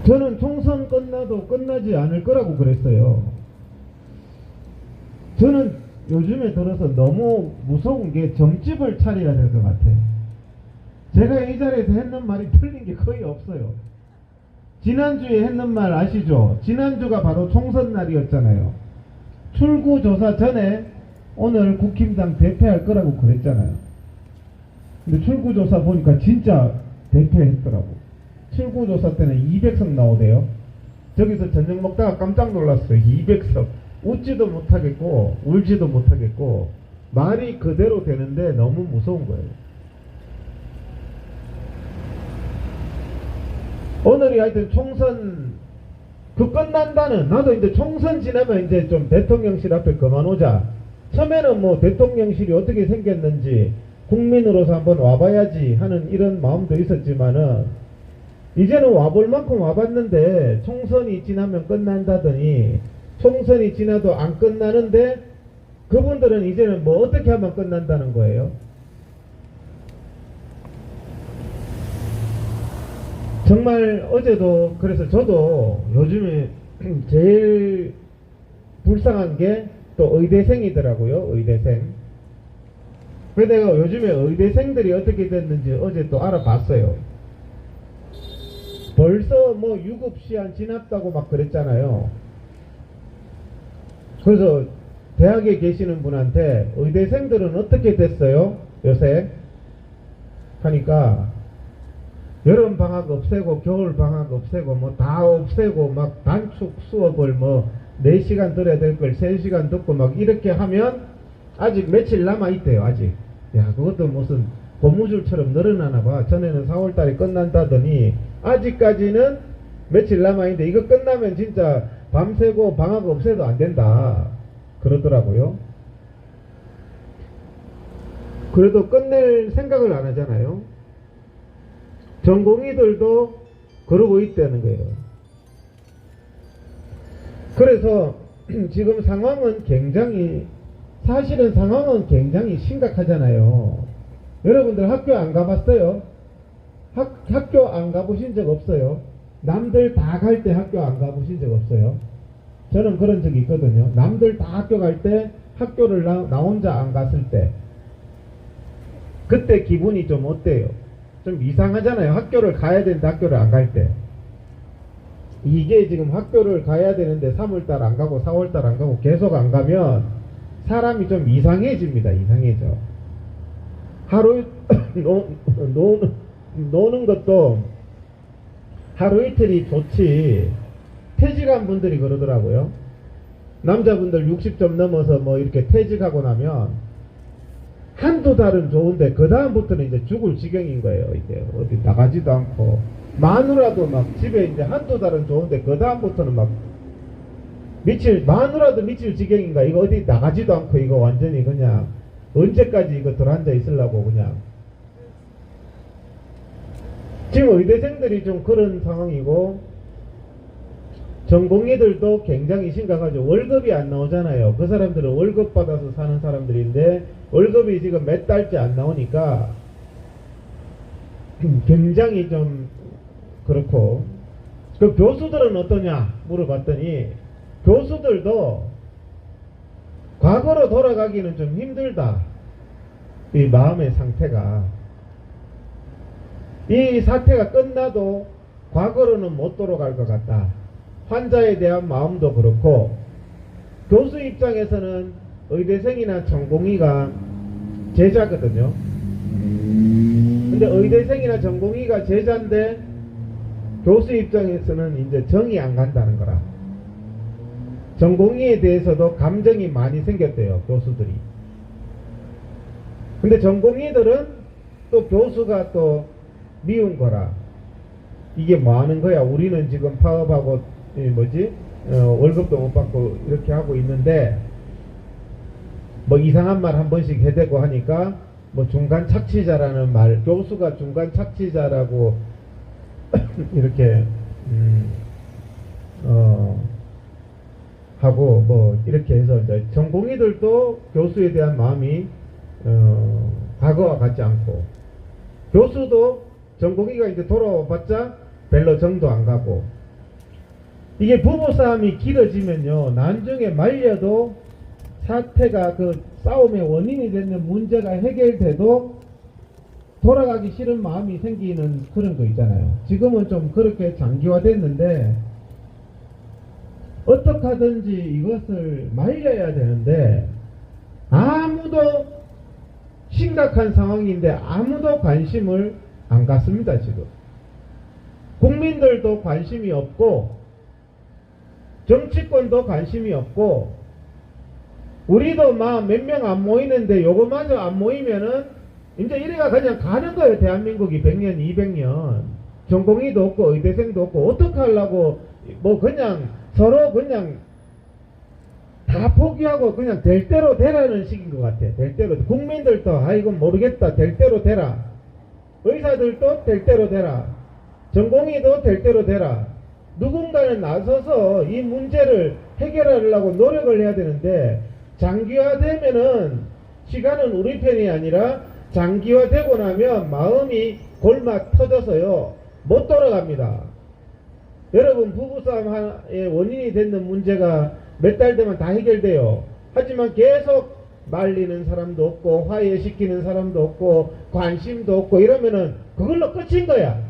저는 총선 끝나도 끝나지 않을 거라고 그랬어요. 저는 요즘에 들어서 너무 무서운 게 점집을 차려야 될 것 같아요. 제가 이 자리에서 했는 말이 틀린 게 거의 없어요. 지난주에 했는 말 아시죠? 지난주가 바로 총선 날이었잖아요. 출구조사 전에 오늘 국힘당 대패할 거라고 그랬잖아요. 근데 출구조사 보니까 진짜 대패했더라고. 출구조사 때는 200석 나오대요. 저기서 저녁 먹다가 깜짝 놀랐어요. 200석. 웃지도 못하겠고 울지도 못하겠고 말이 그대로 되는데 너무 무서운 거예요. 오늘이 하여튼 총선 끝난다는, 나도 이제 총선 지나면 이제 좀 대통령실 앞에 그만 오자. 처음에는 뭐 대통령실이 어떻게 생겼는지 국민으로서 한번 와봐야지 하는 이런 마음도 있었지만은 이제는 와볼 만큼 와봤는데 총선이 지나면 끝난다더니 총선이 지나도 안 끝나는데 그분들은 이제는 뭐 어떻게 하면 끝난다는 거예요. 정말 어제도 그래서 저도 요즘에 제일 불쌍한 게 또 의대생이더라고요. 의대생. 그래서 내가 요즘에 의대생들이 어떻게 됐는지 어제 또 알아봤어요. 벌써 뭐 유급시한 지났다고 막 그랬잖아요. 그래서 대학에 계시는 분한테 의대생들은 어떻게 됐어요? 요새? 하니까 여름 방학 없애고 겨울 방학 없애고 뭐 다 없애고 막 단축 수업을 뭐 4시간 들어야 될 걸 3시간 듣고 막 이렇게 하면 아직 며칠 남아있대요. 아직. 야, 그것도 무슨 고무줄처럼 늘어나나 봐. 전에는 4월달에 끝난다더니 아직까지는 며칠 남아있는데 이거 끝나면 진짜 밤새고 방학 없애도 안 된다 그러더라고요. 그래도 끝낼 생각을 안 하잖아요. 전공의들도 그러고 있다는 거예요. 그래서 지금 상황은 굉장히, 사실은 상황은 굉장히 심각하잖아요. 여러분들 학교 안 가봤어요? 학교 안 가보신 적 없어요? 남들 다 갈 때 학교 안 가보신 적 없어요? 저는 그런 적이 있거든요. 남들 다 학교 갈 때 학교를 나 혼자 안 갔을 때 그때 기분이 좀 어때요? 좀 이상하잖아요. 학교를 가야 되는데 학교를 안 갈 때. 이게 지금 학교를 가야 되는데 3월달 안 가고 4월달 안 가고 계속 안 가면 사람이 좀 이상해집니다. 이상해져. 하루 노는 것도 하루 이틀이 좋지. 퇴직한 분들이 그러더라고요. 남자분들 60점 넘어서 뭐 이렇게 퇴직하고 나면 한두 달은 좋은데 그 다음부터는 이제 죽을 지경인 거예요. 이제 어디 나가지도 않고 마누라도 막 집에 이제 한두 달은 좋은데 그 다음부터는 막 마누라도 미칠 지경인가. 이거 어디 나가지도 않고 이거 완전히 그냥 언제까지 이거 들어앉아 있으려고 그냥. 지금 의대생들이 좀 그런 상황이고 전공의들도 굉장히 심각하죠. 월급이 안 나오잖아요. 그 사람들은 월급 받아서 사는 사람들인데 월급이 지금 몇 달째 안 나오니까 굉장히 좀 그렇고. 그 교수들은 어떠냐 물어봤더니 교수들도 과거로 돌아가기는 좀 힘들다. 이 마음의 상태가. 이 사태가 끝나도 과거로는 못 돌아갈 것 같다. 환자에 대한 마음도 그렇고 교수 입장에서는 의대생이나 전공의가 제자거든요. 근데 의대생이나 전공의가 제자인데 교수 입장에서는 이제 정이 안 간다는 거라. 전공의에 대해서도 감정이 많이 생겼대요. 교수들이. 근데 전공의들은 또 교수가 또 미운 거라. 이게 뭐 하는 거야. 우리는 지금 파업하고 월급도 못 받고 이렇게 하고 있는데 뭐 이상한 말 한 번씩 해대고 하니까 뭐 중간 착취자라는 말, 교수가 중간 착취자라고 이렇게 하고 뭐 이렇게 해서 이제 전공의들도 교수에 대한 마음이 과거와 같지 않고 교수도 전공의가 이제 돌아와봤자 별로 정도 안 가고 이게 부부싸움이 길어지면요, 나중에 말려도 사태가 그 싸움의 원인이 되는 문제가 해결돼도 돌아가기 싫은 마음이 생기는 그런 거 있잖아요. 지금은 좀 그렇게 장기화됐는데 어떻게 하든지 이것을 말려야 되는데 아무도 심각한 상황인데 아무도 관심을 안 갖습니다. 지금 국민들도 관심이 없고 정치권도 관심이 없고 우리도 막 몇 명 안 모이는데 요거마저 안 모이면은 이제 이래가 그냥 가는 거예요. 대한민국이 100년 200년 전공의도 없고 의대생도 없고 어떻게 하려고 뭐 그냥 서로 그냥 다 포기하고 그냥 될 대로 되라는 식인 것 같아. 될 대로. 국민들도 아이고 모르겠다 될 대로 되라, 의사들도 될 대로 되라, 전공의도 될 대로 되라. 누군가는 나서서 이 문제를 해결하려고 노력을 해야 되는데 장기화되면은 시간은 우리 편이 아니라 장기화되고 나면 마음이 골마 터져서요 못 돌아갑니다. 여러분 부부싸움의 원인이 되는 문제가 몇 달 되면 다 해결돼요. 하지만 계속 말리는 사람도 없고 화해시키는 사람도 없고 관심도 없고 이러면은 그걸로 끝인 거야.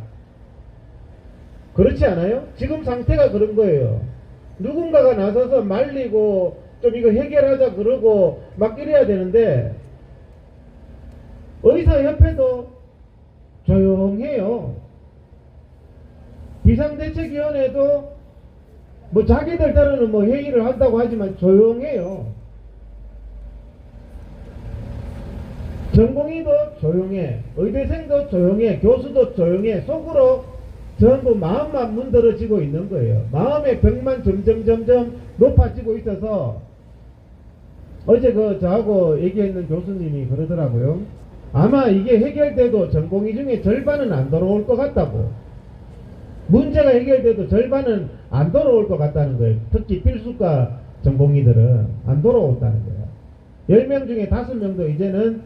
그렇지 않아요? 지금 상태가 그런 거예요. 누군가가 나서서 말리고 좀 이거 해결하자 그러고 막 이래야 되는데 의사협회도 조용해요. 비상대책위원회도 뭐 자기들 따로는 뭐 회의를 한다고 하지만 조용해요. 전공의도 조용해, 의대생도 조용해, 교수도 조용해. 속으로 전부 마음만 문드러지고 있는 거예요. 마음의 벽만 점점 높아지고 있어서 어제 저하고 얘기했는 교수님이 그러더라고요. 아마 이게 해결돼도 전공의 중에 절반은 안 돌아올 것 같다고. 문제가 해결돼도 절반은 안 돌아올 것 같다는 거예요. 특히 필수과 전공의들은 안 돌아온다는 거예요. 10명 중에 5명도 이제는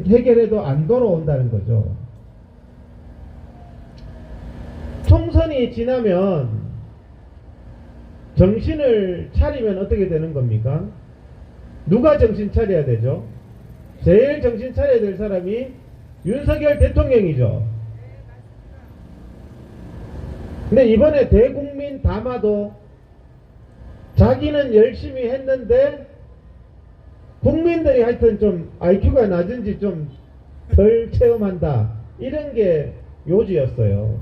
해결해도 안 돌아온다는 거죠. 총선이 지나면 정신을 차리면 어떻게 되는 겁니까? 누가 정신 차려야 되죠? 제일 정신 차려야 될 사람이 윤석열 대통령이죠. 근데 이번에 대국민 담화도 자기는 열심히 했는데 국민들이 하여튼 좀 IQ가 낮은지 좀 덜 체험한다, 이런 게 요지였어요.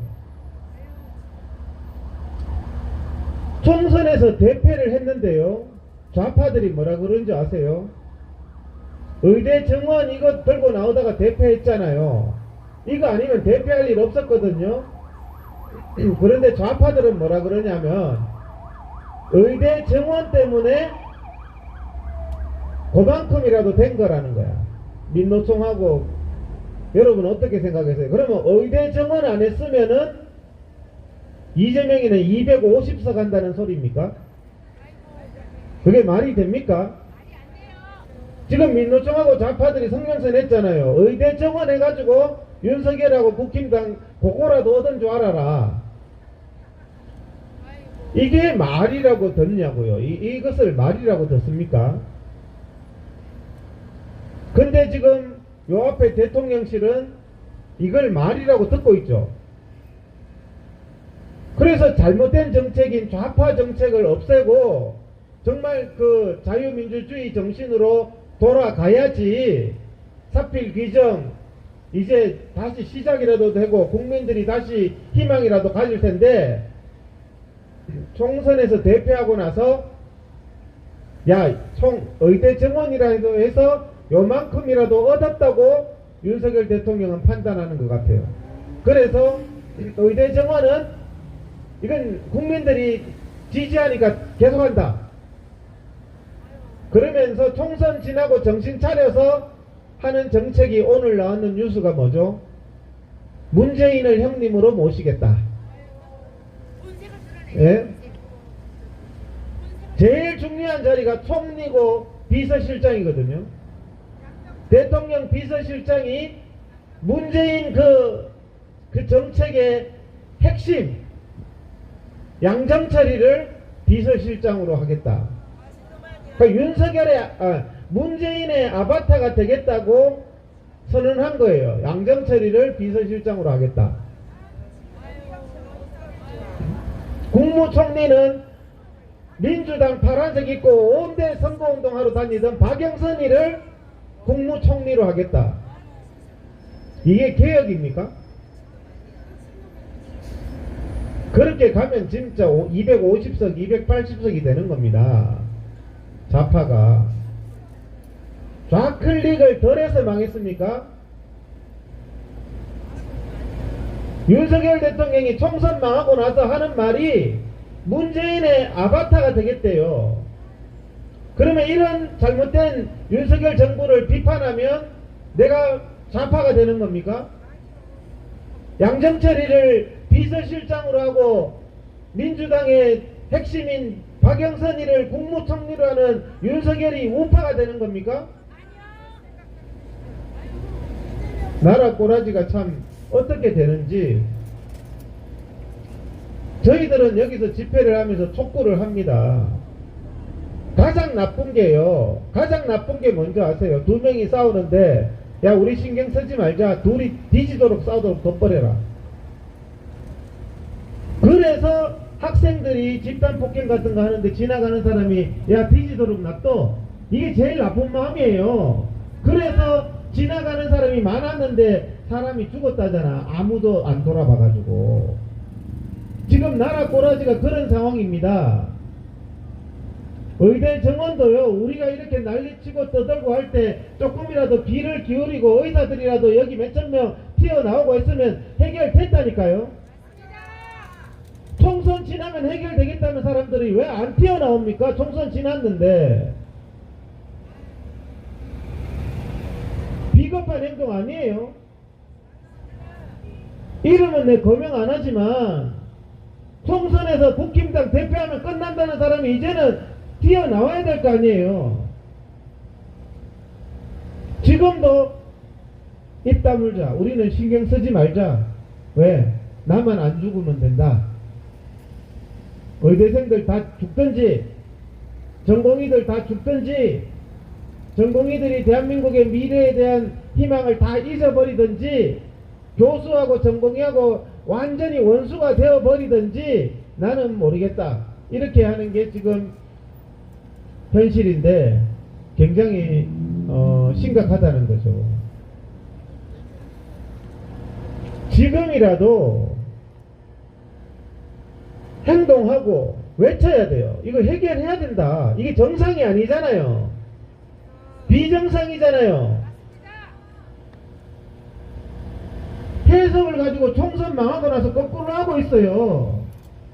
총선에서 대패를 했는데요, 좌파들이 뭐라 그런지 아세요? 의대 정원 이거 들고 나오다가 대패했잖아요. 이거 아니면 대패할 일 없었거든요. 그런데 좌파들은 뭐라 그러냐면 의대 정원 때문에 그만큼이라도 된 거라는 거야. 민노총하고 여러분 어떻게 생각하세요? 그러면 의대 정원 안 했으면은 이재명이는 250석 한다는 소리입니까? 그게 말이 됩니까? 지금 민노총하고 좌파들이 성명서 냈잖아요. 의대 정원 해가지고 윤석열하고 국힘당 그거라도 얻은 줄 알아라. 이게 말이라고 듣냐고요. 이것을 말이라고 듣습니까? 근데 지금 요 앞에 대통령실은 이걸 말이라고 듣고 있죠. 그래서 잘못된 정책인 좌파 정책을 없애고 정말 그 자유민주주의 정신으로 돌아가야지. 사필 규정 이제 다시 시작이라도 되고 국민들이 다시 희망이라도 가질 텐데 총선에서 대패하고 나서 의대 정원이라도 해서 요만큼이라도 얻었다고 윤석열 대통령은 판단하는 것 같아요. 그래서 의대 정원은 이건 국민들이 지지하니까 계속한다. 그러면서 총선 지나고 정신 차려서 하는 정책이 오늘 나왔는 뉴스가 뭐죠? 문재인을 형님으로 모시겠다. 예? 제일 중요한 자리가 총리고 비서실장이거든요. 대통령 비서실장이 문재인 그 정책의 핵심, 양정철이를 비서실장으로 하겠다. 그러니까 문재인의 아바타가 되겠다고 선언한 거예요. 양정철이를 비서실장으로 하겠다. 국무총리는 민주당 파란색 입고 온대 선거운동하러 다니던 박영선이를 국무총리로 하겠다. 이게 개혁입니까? 그렇게 가면 진짜 250석, 280석이 되는 겁니다. 좌파가. 좌클릭을 덜해서 망했습니까? 윤석열 대통령이 총선 망하고 나서 하는 말이 문재인의 아바타가 되겠대요. 그러면 이런 잘못된 윤석열 정부를 비판하면 내가 좌파가 되는 겁니까? 양정철이를 비서실장으로 하고 민주당의 핵심인 박영선이를 국무총리로 하는 윤석열이 우파가 되는 겁니까? 나라 꼬라지가 참 어떻게 되는지. 저희들은 여기서 집회를 하면서 촉구를 합니다. 가장 나쁜 게요. 가장 나쁜 게 뭔지 아세요? 두 명이 싸우는데 야 우리 신경 쓰지 말자. 둘이 뒤지도록 싸우도록 덮어버려라. 그래서 학생들이 집단 폭행 같은 거 하는데 지나가는 사람이 야 뒤지도록 놔둬. 이게 제일 나쁜 마음이에요. 그래서 지나가는 사람이 많았는데 사람이 죽었다잖아. 아무도 안 돌아봐가지고. 지금 나라 꼬라지가 그런 상황입니다. 의대 정원도요, 우리가 이렇게 난리치고 떠들고 할 때 조금이라도 귀를 기울이고 의사들이라도 여기 몇천 명 튀어나오고 했으면 해결됐다니까요. 총선 지나면 해결되겠다는 사람들이 왜 안 튀어나옵니까? 총선 지났는데. 비겁한 행동 아니에요? 이름은 내 거명 안 하지만 총선에서 국힘당 대표하면 끝난다는 사람이 이제는 튀어나와야 될 거 아니에요. 지금도 입 다물자. 우리는 신경 쓰지 말자. 왜? 나만 안 죽으면 된다. 의대생들 다 죽든지 전공의들 다 죽든지 전공의들이 대한민국의 미래에 대한 희망을 다 잊어버리든지 교수하고 전공의하고 완전히 원수가 되어버리든지 나는 모르겠다. 이렇게 하는 게 지금 현실인데 굉장히 심각하다는 거죠. 지금이라도 행동하고 외쳐야 돼요. 이거 해결해야 된다. 이게 정상이 아니잖아요. 비정상이잖아요. 해석을 가지고 총선 망하고 나서 거꾸로 하고 있어요.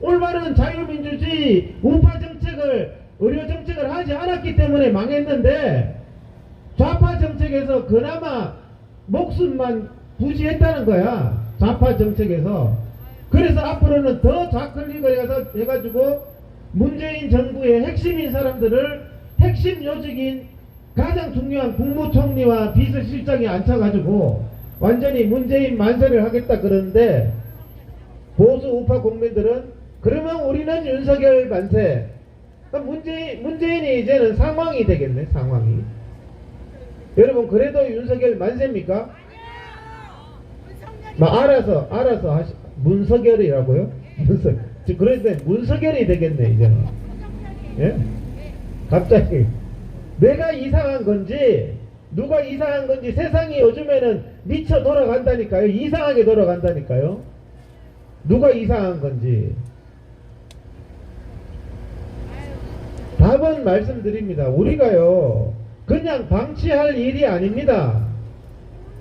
올바른 자유민주주의 우파 정책을 의료 정책을 하지 않았기 때문에 망했는데 좌파 정책에서 그나마 목숨만 부지했다는 거야. 좌파 정책에서. 그래서 앞으로는 더 좌클릭을 해가지고 문재인 정부의 핵심인 사람들을 핵심 요직인 가장 중요한 국무총리와 비서실장에 앉혀가지고 완전히 문재인 만세를 하겠다 그러는데 보수 우파 국민들은 그러면 우리는 윤석열 만세. 문재인이 이제는 상황이 되겠네. 상황이. 여러분 그래도 윤석열 만세입니까? 알아서 문석열이라고요? 그런데 문석열이 되겠네 이제는. 예? 갑자기 내가 이상한 건지 누가 이상한 건지 세상이 요즘에는 미쳐 돌아간다니까요. 이상하게 돌아간다니까요. 누가 이상한 건지. 답은 말씀드립니다. 우리가요 그냥 방치할 일이 아닙니다.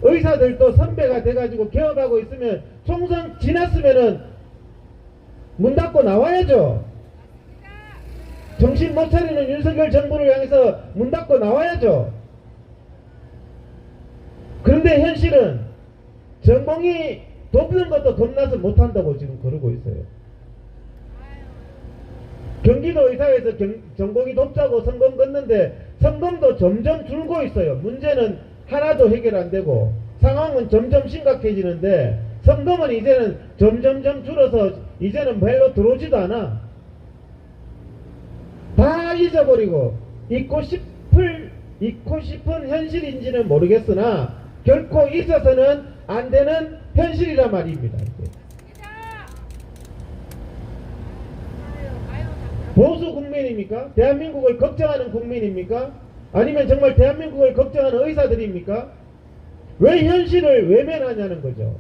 의사들도 선배가 돼가지고 개업하고 있으면 총선 지났으면은 문 닫고 나와야죠. 정신 못 차리는 윤석열 정부를 향해서 문 닫고 나와야죠. 그런데 현실은 전공이 돕는 것도 겁나서 못한다고 지금 그러고 있어요. 경기도 의사에서 전공이 돕자고 성금 걷는데 성금도 점점 줄고 있어요. 문제는 하나도 해결 안 되고 상황은 점점 심각해지는데 성금은 이제는 점점점 줄어서 이제는 별로 들어오지도 않아. 다 잊어버리고 잊고 싶은 현실인지는 모르겠으나 결코 잊어서는 안 되는 현실이란 말입니다. 보수 국민입니까? 대한민국을 걱정하는 국민입니까? 아니면 정말 대한민국을 걱정하는 의사들입니까? 왜 현실을 외면하냐는 거죠.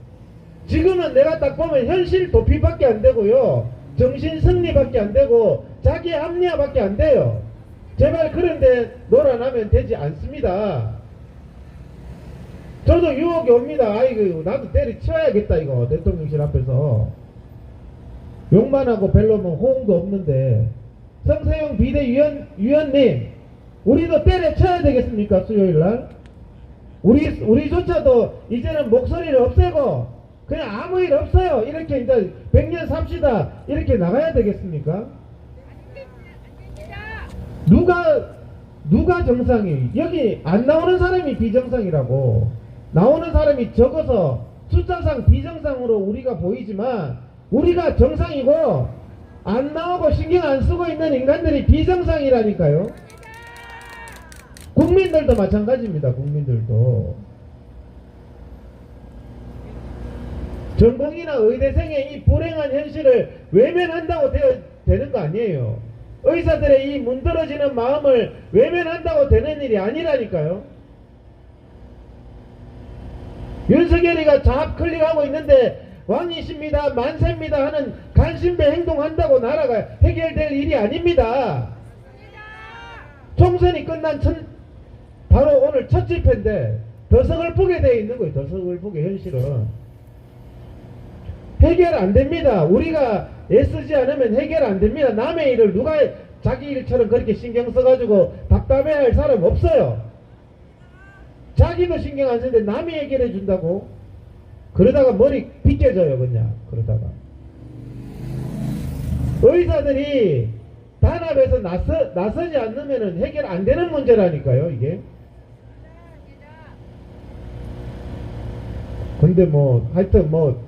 지금은 내가 딱 보면 현실 도피밖에 안 되고요, 정신 승리밖에 안 되고 자기 합리화밖에 안 돼요. 제발 그런데 놀아나면 되지 않습니다. 저도 유혹이 옵니다. 아이고 나도 때려치워야겠다 이거 대통령실 앞에서. 욕만 하고 별로 뭐 호응도 없는데. 성세용 비대위원님, 우리도 때려쳐야 되겠습니까? 수요일날 우리조차도 이제는 목소리를 없애고 그냥 아무 일 없어요 이렇게 이제 100년 삽시다 이렇게 나가야 되겠습니까? 누가 정상이? 여기 안 나오는 사람이 비정상이라고. 나오는 사람이 적어서 숫자상 비정상으로 우리가 보이지만 우리가 정상이고 안 나오고 신경 안 쓰고 있는 인간들이 비정상이라니까요. 국민들도 마찬가지입니다. 국민들도. 전공이나 의대생의 이 불행한 현실을 외면한다고 되는 거 아니에요. 의사들의 이 문드러지는 마음을 외면한다고 되는 일이 아니라니까요. 윤석열이가 자합 클릭하고 있는데 왕이십니다, 만세입니다 하는 간신배 행동한다고 나라가 해결될 일이 아닙니다. 총선이 끝난 바로 오늘 첫 집회인데 더 서글프게 되어 있는 거예요. 더 서글프게 현실은. 해결 안 됩니다. 우리가 애쓰지 않으면 해결 안 됩니다. 남의 일을 누가 자기 일처럼 그렇게 신경 써가지고 답답해할 사람 없어요. 자기도 신경 안 쓰는데 남이 해결해 준다고? 그러다가 머리 빗겨져요 그냥. 그러다가 의사들이 단합해서 나서지 않으면 해결 안 되는 문제라니까요 이게. 근데 뭐 하여튼 뭐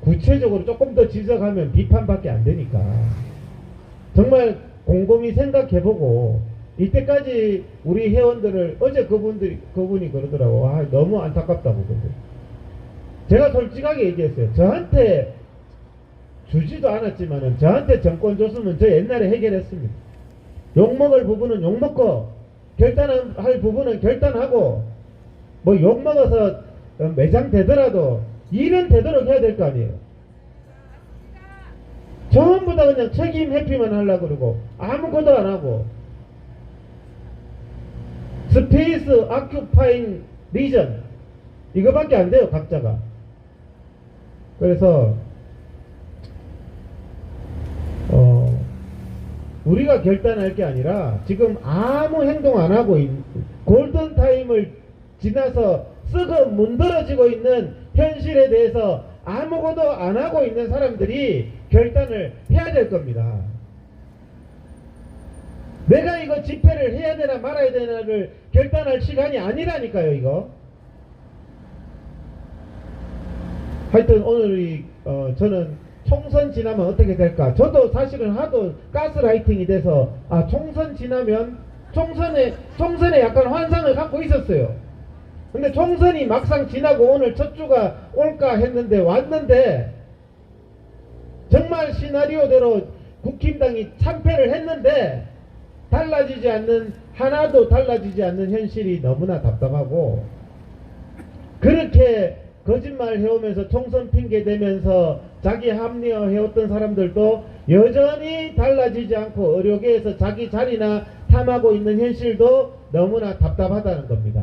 구체적으로 조금 더 지적하면 비판밖에 안 되니까 정말 곰곰이 생각해보고, 이때까지 우리 회원들을 어제 그분이 그러더라고. 아, 너무 안타깝다고. 근데 제가 솔직하게 얘기했어요. 저한테 주지도 않았지만은 저한테 정권 줬으면 저 옛날에 해결했습니다. 욕먹을 부분은 욕먹고 결단할 부분은 결단하고, 뭐 욕먹어서 매장 되더라도 일은 되도록 해야 될 거 아니에요. 전부 다 그냥 책임 회피만 하려고 그러고 아무것도 안 하고 스페이스 아큐파잉 리전 이거밖에 안 돼요 각자가. 그래서 우리가 결단할 게 아니라 지금 아무 행동 안 하고 골든타임을 지나서 썩어 문드러지고 있는 현실에 대해서 아무것도 안 하고 있는 사람들이 결단을 해야 될 겁니다. 내가 이거 집회를 해야 되나 말아야 되나를 결단할 시간이 아니라니까요 이거. 하여튼 오늘 저는 총선 지나면 어떻게 될까, 저도 사실은 하도 가스라이팅이 돼서 총선 지나면 총선에 약간 환상을 갖고 있었어요. 근데 총선이 막상 지나고 오늘 첫 주가 올까 했는데 왔는데 정말 시나리오대로 국힘당이 참패를 했는데 하나도 달라지지 않는 현실이 너무나 답답하고, 그렇게 거짓말 해오면서 총선 핑계 대면서 자기 합리화 해왔던 사람들도 여전히 달라지지 않고 의료계에서 자기 자리나 탐하고 있는 현실도 너무나 답답하다는 겁니다.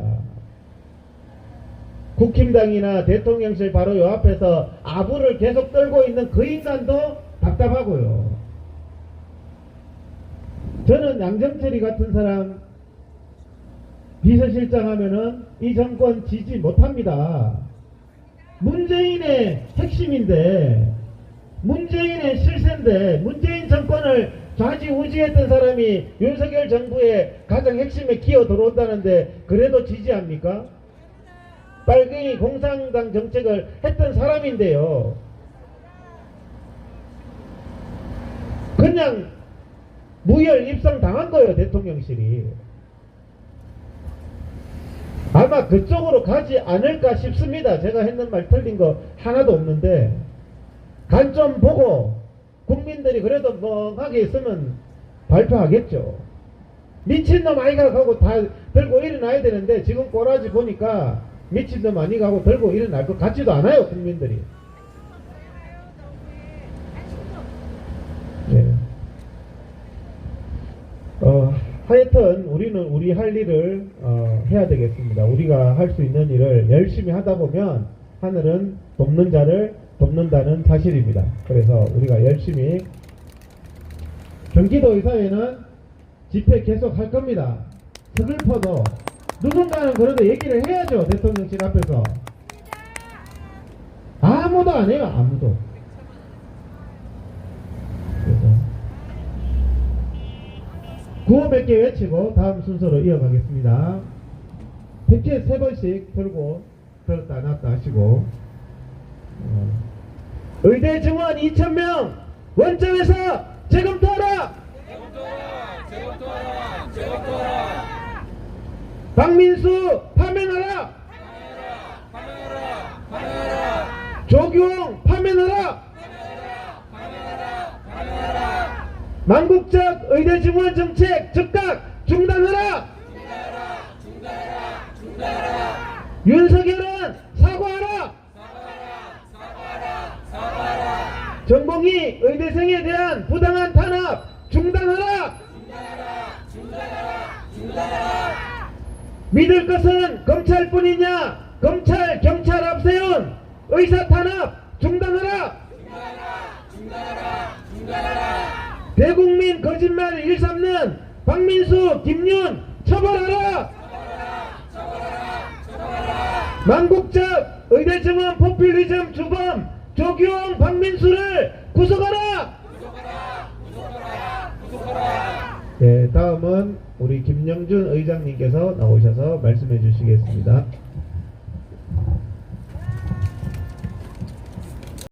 국힘당이나 대통령실 바로 요 앞에서 아부를 계속 떨고 있는 그 인간도 답답하고요. 저는 양정철이 같은 사람 비서실장 하면은 이 정권 지지 못합니다. 문재인의 핵심인데, 문재인의 실세인데, 문재인 정권을 좌지우지했던 사람이 윤석열 정부의 가장 핵심에 기어 들어온다는데 그래도 지지합니까? 빨갱이 공산당 정책을 했던 사람인데요. 그냥 무혈 입성 당한 거예요, 대통령실이. 아마 그쪽으로 가지 않을까 싶습니다. 제가 했는 말 틀린 거 하나도 없는데, 간 좀 보고 국민들이 그래도 멍하게 있으면 발표하겠죠. 미친놈 아이가 가고 다 들고 일어나야 되는데, 지금 꼬라지 보니까 미친놈 아니가 하고 들고 일어날 것 같지도 않아요, 국민들이. 네. 하여튼 우리는 우리 할 일을 해야 되겠습니다. 우리가 할 수 있는 일을 열심히 하다 보면 하늘은 돕는 자를 돕는다는 사실입니다. 그래서 우리가 열심히, 경기도 의사회는 집회 계속 할 겁니다. 서글퍼도 누군가는 그래도 얘기를 해야죠. 대통령실 앞에서. 아무도 안 해요. 아무도. 그래서 구호 몇 개 외치고 다음 순서로 이어가겠습니다. 백회 3번씩 들고 들었다 놨다 하시고, 의대 증원 2,000명 원점에서 재검토하라! 재검토하라! 박민수 파면하라! 조규홍 파면하라! 망국적 의대 증원 정책 즉각 중단하라! 윤석열은 사과하라! 전봉희 의대생에 대한 부당한 탄압 중단하라! 믿을 것은 검찰뿐이냐? 검찰, 경찰 앞세운 의사 탄압 중단하라! 대국민 거짓말 일삼는 박민수, 김윤 처벌하라! 망국적 의대 증원 포퓰리즘 주범 조규홍, 박민수를 구속하라! 네, 다음은 우리 김영준 의장님께서 나오셔서 말씀해 주시겠습니다.